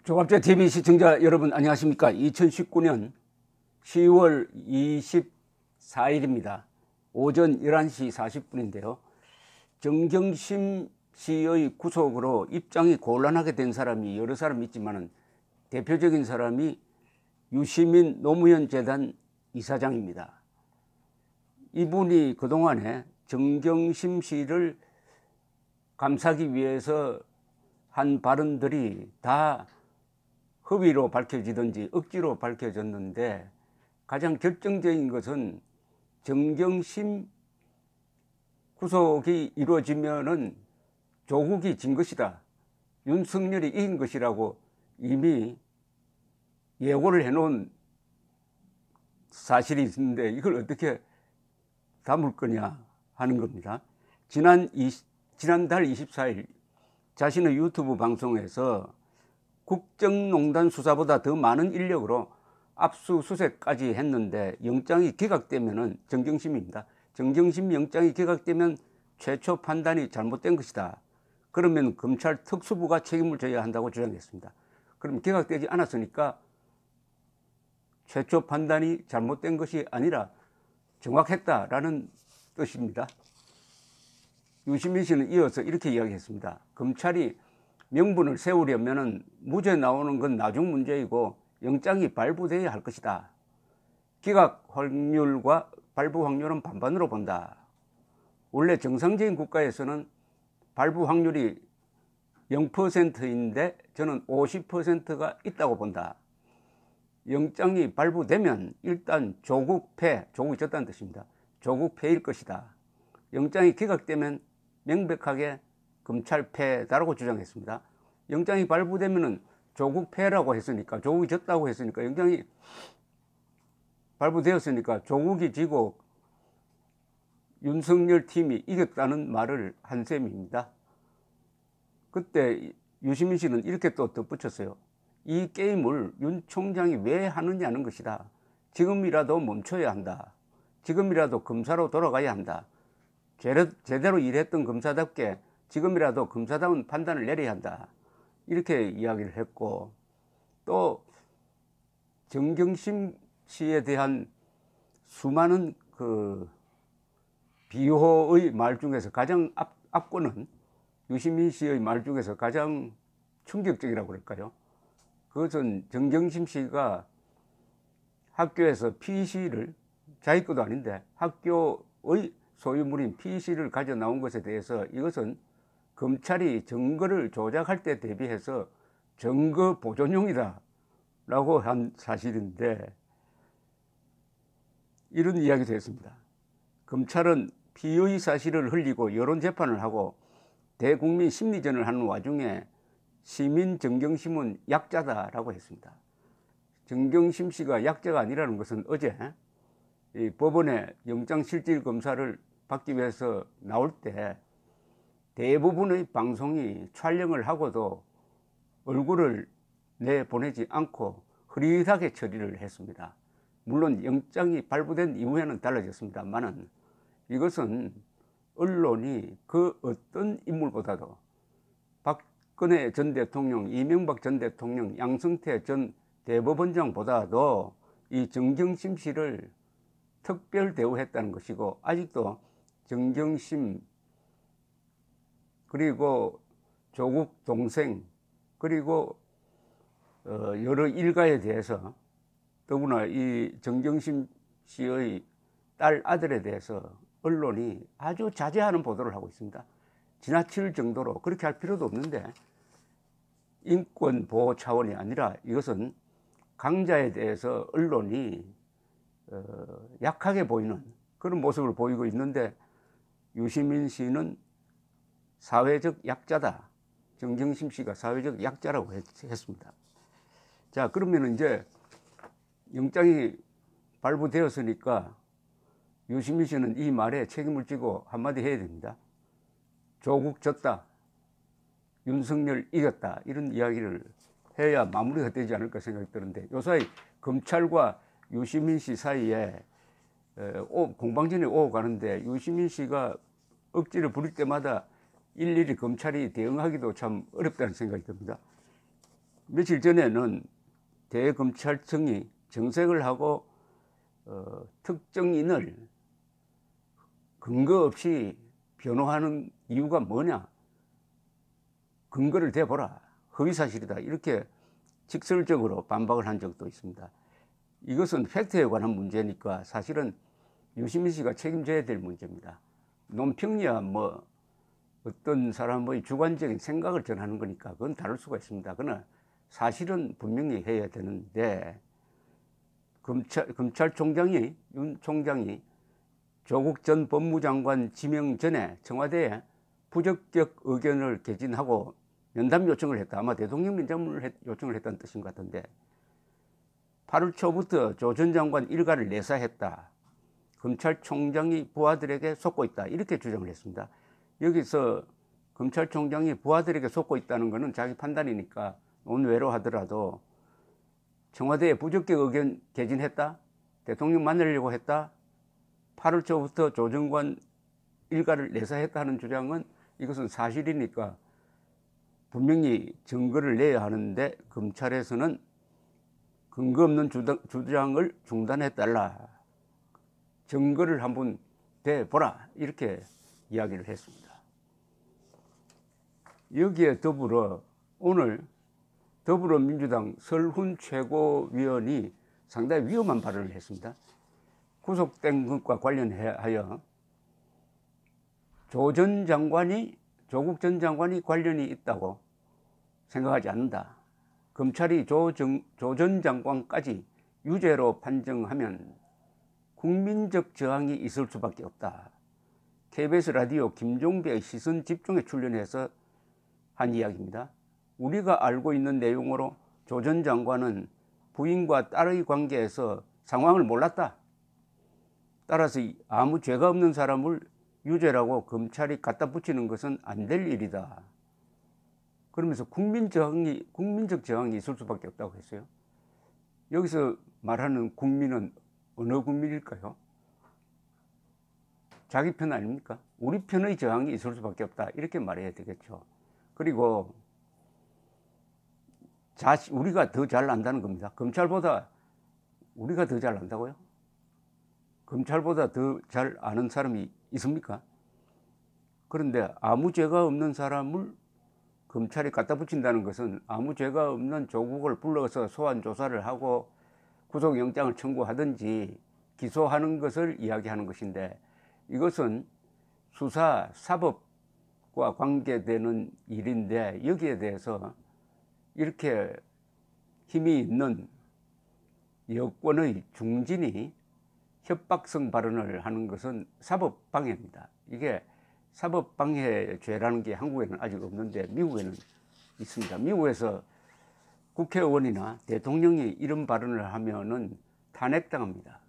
조갑제 TV 시청자 여러분 안녕하십니까. 2019년 10월 24일입니다. 오전 11시 40분인데요. 정경심 씨의 구속으로 입장이 곤란하게 된 사람이 여러 사람 있지만 대표적인 사람이 유시민 노무현 재단 이사장입니다. 이분이 그동안에 정경심 씨를 감싸기 위해서 한 발언들이 다 허위로 밝혀지든지 억지로 밝혀졌는데, 가장 결정적인 것은 정경심 구속이 이루어지면은 조국이 진 것이다, 윤석열이 이긴 것이라고 이미 예고를 해놓은 사실이 있는데, 이걸 어떻게 담을 거냐 하는 겁니다. 지난달 24일 자신의 유튜브 방송에서 국정농단 수사보다 더 많은 인력으로 압수수색까지 했는데 영장이 기각되면은 정경심입니다. 정경심 영장이 기각되면 최초 판단이 잘못된 것이다. 그러면 검찰 특수부가 책임을 져야 한다고 주장했습니다. 그럼 기각되지 않았으니까 최초 판단이 잘못된 것이 아니라 정확했다라는 뜻입니다. 유시민 씨는 이어서 이렇게 이야기했습니다. 검찰이 명분을 세우려면 무죄 나오는 건 나중 문제이고 영장이 발부되어야 할 것이다. 기각 확률과 발부 확률은 반반으로 본다. 원래 정상적인 국가에서는 발부 확률이 0%인데 저는 50%가 있다고 본다. 영장이 발부되면 일단 조국 패, 조국이 졌다는 뜻입니다. 조국 패일 것이다. 영장이 기각되면 명백하게 검찰 패다라고 주장했습니다. 영장이 발부되면은 조국 패라고 했으니까, 조국이 졌다고 했으니까, 영장이 발부되었으니까 조국이 지고 윤석열 팀이 이겼다는 말을 한 셈입니다. 그때 유시민 씨는 이렇게 또 덧붙였어요. 이 게임을 윤 총장이 왜 하느냐는 것이다. 지금이라도 멈춰야 한다. 지금이라도 검사로 돌아가야 한다. 제대로 일했던 검사답게 지금이라도 검사다운 판단을 내려야 한다. 이렇게 이야기를 했고, 또 정경심 씨에 대한 수많은 그 비호의 말 중에서 가장 앞권은 유시민 씨의 말 중에서 가장 충격적이라고 그럴까요? 그것은 정경심 씨가 학교에서 PC를, 자기 것도 아닌데 학교의 소유물인 PC를 가져 나온 것에 대해서 이것은 검찰이 증거를 조작할 때 대비해서 증거 보존용이다 라고 한 사실인데, 이런 이야기도 했습니다. 검찰은 피의 사실을 흘리고 여론재판을 하고 대국민 심리전을 하는 와중에 시민 정경심은 약자다라고 했습니다. 정경심 씨가 약자가 아니라는 것은 어제 이 법원에 영장실질검사를 받기 위해서 나올 때 대부분의 방송이 촬영을 하고도 얼굴을 내보내지 않고 흐릿하게 처리를 했습니다. 물론 영장이 발부된 이후에는 달라졌습니다만은, 이것은 언론이 그 어떤 인물보다도 박근혜 전 대통령, 이명박 전 대통령, 양승태 전 대법원장보다도 이 정경심 씨를 특별 대우했다는 것이고, 아직도 정경심 그리고 조국 동생 그리고 여러 일가에 대해서, 더구나 이 정경심 씨의 딸 아들에 대해서 언론이 아주 자제하는 보도를 하고 있습니다. 지나칠 정도로 그렇게 할 필요도 없는데, 인권 보호 차원이 아니라 이것은 강자에 대해서 언론이 약하게 보이는 그런 모습을 보이고 있는데, 유시민 씨는 사회적 약자다. 정경심 씨가 사회적 약자라고 했습니다. 자, 그러면 이제 영장이 발부되었으니까 유시민 씨는 이 말에 책임을 지고 한마디 해야 됩니다. 조국 졌다, 윤석열 이겼다, 이런 이야기를 해야 마무리가 되지 않을까 생각이 드는데, 요사이 검찰과 유시민 씨 사이에 공방전이 오고 가는데, 유시민 씨가 억지를 부릴 때마다 일일이 검찰이 대응하기도 참 어렵다는 생각이 듭니다. 며칠 전에는 대검찰청이 정색을 하고 특정인을 근거 없이 변호하는 이유가 뭐냐, 근거를 대보라, 허위사실이다, 이렇게 직설적으로 반박을 한 적도 있습니다. 이것은 팩트에 관한 문제니까 사실은 유시민 씨가 책임져야 될 문제입니다. 논평이야 뭐 어떤 사람의 주관적인 생각을 전하는 거니까 그건 다를 수가 있습니다. 그러나 사실은 분명히 해야 되는데, 검찰총장이, 윤 총장이 조국 전 법무장관 지명 전에 청와대에 부적격 의견을 개진하고 면담 요청을 했다. 아마 대통령 면담을 요청을 했다는 뜻인 것 같은데, 8월 초부터 조 전 장관 일가를 내사했다. 검찰총장이 부하들에게 속고 있다. 이렇게 주장을 했습니다. 여기서 검찰총장이 부하들에게 속고 있다는 것은 자기 판단이니까 논외로 하더라도 청와대에 부적격 의견 개진했다, 대통령 만나려고 했다, 8월 초부터 조 장관 일가를 내사했다 하는 주장은 이것은 사실이니까 분명히 증거를 내야 하는데, 검찰에서는 근거 없는 주장을 중단해달라, 증거를 한번 대보라, 이렇게 이야기를 했습니다. 여기에 더불어 오늘 더불어민주당 설훈 최고위원이 상당히 위험한 발언을 했습니다. 구속된 것과 관련하여 조국 전 장관이 관련이 있다고 생각하지 않는다. 검찰이 조 전 장관까지 유죄로 판정하면 국민적 저항이 있을 수밖에 없다. KBS 라디오 김종배의 시선 집중에 출연해서 한 이야기입니다. 우리가 알고 있는 내용으로 조 전 장관은 부인과 딸의 관계에서 상황을 몰랐다. 따라서 아무 죄가 없는 사람을 유죄라고 검찰이 갖다 붙이는 것은 안 될 일이다. 그러면서 국민적 저항이 있을 수밖에 없다고 했어요. 여기서 말하는 국민은 어느 국민일까요? 자기 편 아닙니까? 우리 편의 저항이 있을 수밖에 없다, 이렇게 말해야 되겠죠. 그리고 우리가 더 잘 안다는 겁니다. 검찰보다 우리가 더 잘 안다고요? 검찰보다 더 잘 아는 사람이 있습니까? 그런데 아무 죄가 없는 사람을 검찰이 갖다 붙인다는 것은 아무 죄가 없는 조국을 불러서 소환 조사를 하고 구속영장을 청구하든지 기소하는 것을 이야기하는 것인데, 이것은 수사, 사법과 관계되는 일인데, 여기에 대해서 이렇게 힘이 있는 여권의 중진이 협박성 발언을 하는 것은 사법방해입니다. 이게 사법방해죄라는 게 한국에는 아직 없는데 미국에는 있습니다. 미국에서 국회의원이나 대통령이 이런 발언을 하면은 탄핵당합니다.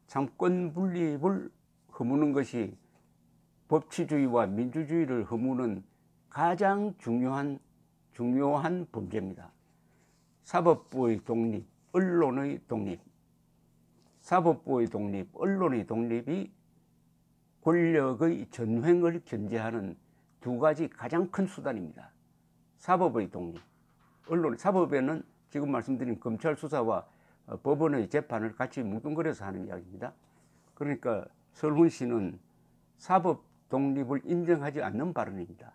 삼권 분립을 허무는 것이 법치주의와 민주주의를 허무는 가장 중요한 범죄입니다. 사법부의 독립, 언론의 독립, 사법부의 독립, 언론의 독립이 권력의 전횡을 견제하는 두 가지 가장 큰 수단입니다. 사법의 독립, 사법에는 지금 말씀드린 검찰 수사와 법원의 재판을 같이 뭉뚱그려서 하는 이야기입니다. 그러니까 설훈 씨는 사법 독립을 인정하지 않는 발언입니다.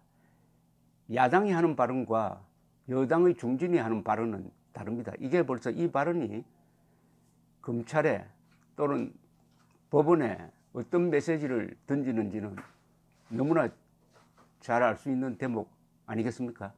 야당이 하는 발언과 여당의 중진이 하는 발언은 다릅니다. 이게 벌써 이 발언이 검찰에 또는 법원에 어떤 메시지를 던지는지는 너무나 잘 알 수 있는 대목 아니겠습니까?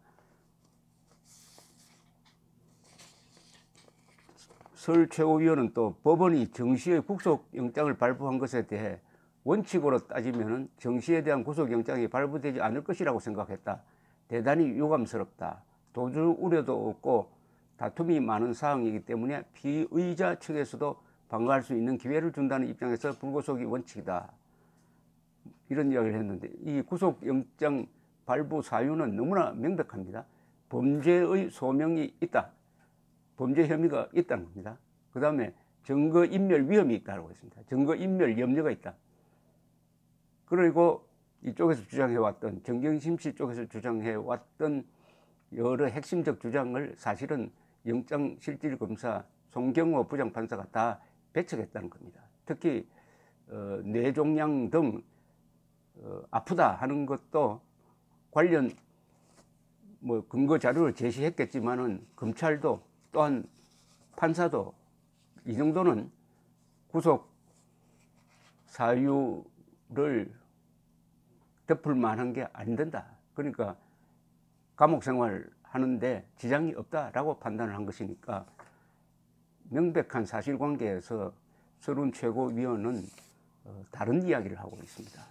설 최고위원은 또 법원이 정시의 구속영장을 발부한 것에 대해 원칙으로 따지면 정시에 대한 구속영장이 발부되지 않을 것이라고 생각했다. 대단히 유감스럽다. 도주 우려도 없고 다툼이 많은 사항이기 때문에 피의자 측에서도 방어할 수 있는 기회를 준다는 입장에서 불구속이 원칙이다. 이런 이야기를 했는데, 이 구속영장 발부 사유는 너무나 명백합니다. 범죄의 소명이 있다. 범죄 혐의가 있다는 겁니다. 그 다음에 증거인멸 위험이 있다고 했습니다. 증거인멸 염려가 있다. 그리고 이쪽에서 주장해왔던, 정경심 씨 쪽에서 주장해왔던 여러 핵심적 주장을 사실은 영장실질검사 송경호 부장판사가 다 배척했다는 겁니다. 특히 뇌종양 등 아프다 하는 것도 관련 뭐 근거 자료를 제시했겠지만은 검찰도 또한 판사도 이 정도는 구속 사유를 덮을 만한 게 안 된다. 그러니까 감옥 생활 하는데 지장이 없다라고 판단을 한 것이니까 명백한 사실관계에서 서른 최고위원은 다른 이야기를 하고 있습니다.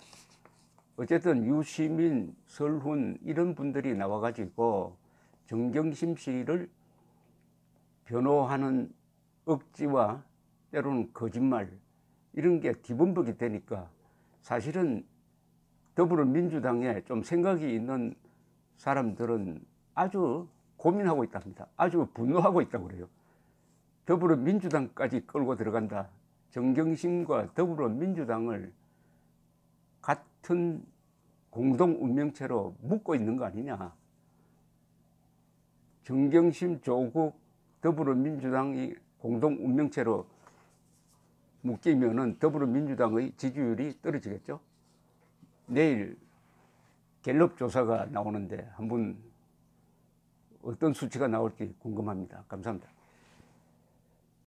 어쨌든 유시민, 설훈 이런 분들이 나와가지고 정경심 씨를 변호하는 억지와 때로는 거짓말 이런 게 뒤범벅이 되니까 사실은 더불어민주당에 좀 생각이 있는 사람들은 아주 고민하고 있답니다. 아주 분노하고 있다고 그래요. 더불어민주당까지 끌고 들어간다. 정경심과 더불어민주당을 같은 공동 운명체로 묶고 있는 거 아니냐. 정경심, 조국, 더불어민주당이 공동 운명체로 묶이면은 더불어민주당의 지지율이 떨어지겠죠. 내일 갤럽 조사가 나오는데 한번 어떤 수치가 나올지 궁금합니다. 감사합니다.